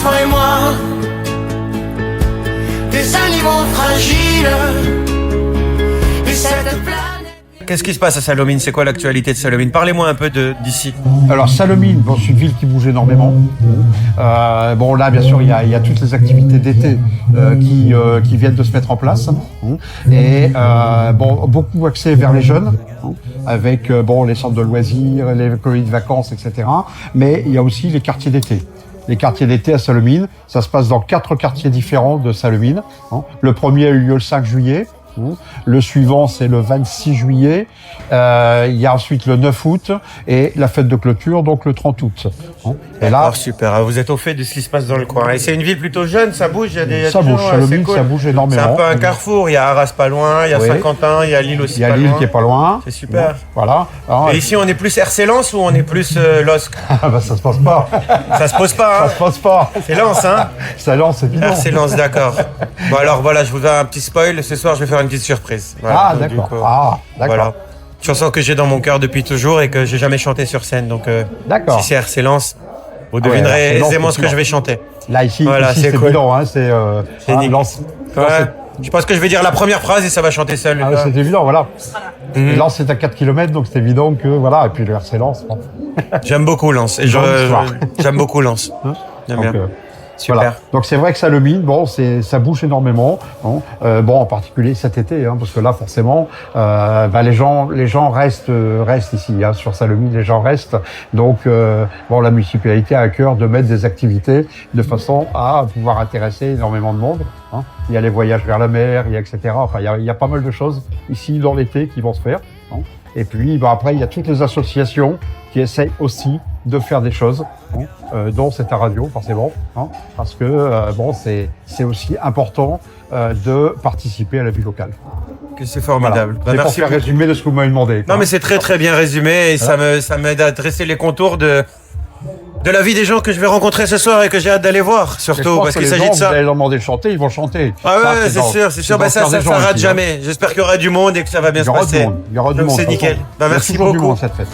toi et moi, des animaux fragiles, et cette planète. Qu'est-ce qui se passe à Sallaumines? C'est quoi l'actualité de Sallaumines? Parlez-moi un peu d'ici. Alors Sallaumines, bon, c'est une ville qui bouge énormément. Bon là, bien sûr, il y a toutes les activités d'été qui viennent de se mettre en place. Et bon, beaucoup axé vers les jeunes, avec bon les centres de loisirs, les colonies de vacances, etc. Mais il y a aussi les quartiers d'été. Les quartiers d'été à Sallaumines, ça se passe dans 4 quartiers différents de Sallaumines. Le premier a eu lieu le 5 juillet. Le suivant, c'est le 26 juillet. Il y a ensuite le 9 août et la fête de clôture, donc le 30 août. Et là, super. Vous êtes au fait de ce qui se passe dans le coin. Et c'est une ville plutôt jeune, ça bouge. Il y a des ça bouge. Sallaumines, cool. ça bouge énormément. C'est un peu un carrefour. Il y a Arras pas loin, il y a Oui. Saint-Quentin, il y a Lille aussi. Il y a pas Lille loin. qui est pas loin. C'est super. Voilà. Alors, Et ici, on est plus RC Lens ou on est plus LOSC? ah bah, ça se passe pas. Ça se pose pas, hein? Ça se passe pas. C'est Lens, hein? Ça lance, c'est bidon. RC Lens, d'accord. Bon alors voilà, je vous donne un petit spoil. Ce soir, je vais faire une petite surprise. Voilà. Ah, Donc, d'accord. du coup, Ah, d'accord. Voilà. Chanson que j'ai dans mon cœur depuis toujours et que j'ai jamais chanté sur scène. Donc, D'accord. si c'est RC Lens, vous Ah ouais, devinerez RC Lens, aisément ce que effectivement. je vais chanter. Là, ici, Voilà, ici, c'est c'est cool. bidon, hein. C'est nickel. Lance. Ouais. Je pense que je vais dire la première phrase et ça va chanter seul. Ah, c'est évident, voilà. Lens, c'est à 4 km, donc c'est évident que, voilà. Et puis le RC Lens. Bon. J'aime beaucoup Lens. Et Bonne histoire. j'aime beaucoup Lens. J'aime Donc, bien. Super. Voilà. Donc c'est vrai que Sallaumines, bon, ça bouge énormément. Bon, en particulier cet été, parce que là, forcément, les gens restent ici, sur Sallaumines, les gens restent. Donc, bon, la municipalité a à cœur de mettre des activités de façon à pouvoir intéresser énormément de monde. Il y a les voyages vers la mer, il y a etc. Enfin, il y a pas mal de choses ici dans l'été qui vont se faire. Et puis, après, il y a toutes les associations qui essayent aussi de faire des choses, dont c'est à radio, forcément, parce que bon, c'est aussi important de participer à la vie locale. Que c'est formidable. Voilà. C'est pour faire résumé de ce que vous m'avez demandé. Non, mais c'est très très bien résumé et ça m'aide à dresser les contours de la vie des gens que je vais rencontrer ce soir et que j'ai hâte d'aller voir, surtout parce qu'il s'agit de ça. Vous allez leur demander de chanter, ils vont chanter. Ah ouais, c'est sûr. Bah, ça rate jamais. J'espère qu'il y aura du monde et que ça va bien se passer. Il y aura du monde. Donc c'est nickel. Bah, merci toujours du beaucoup. monde, cette fête.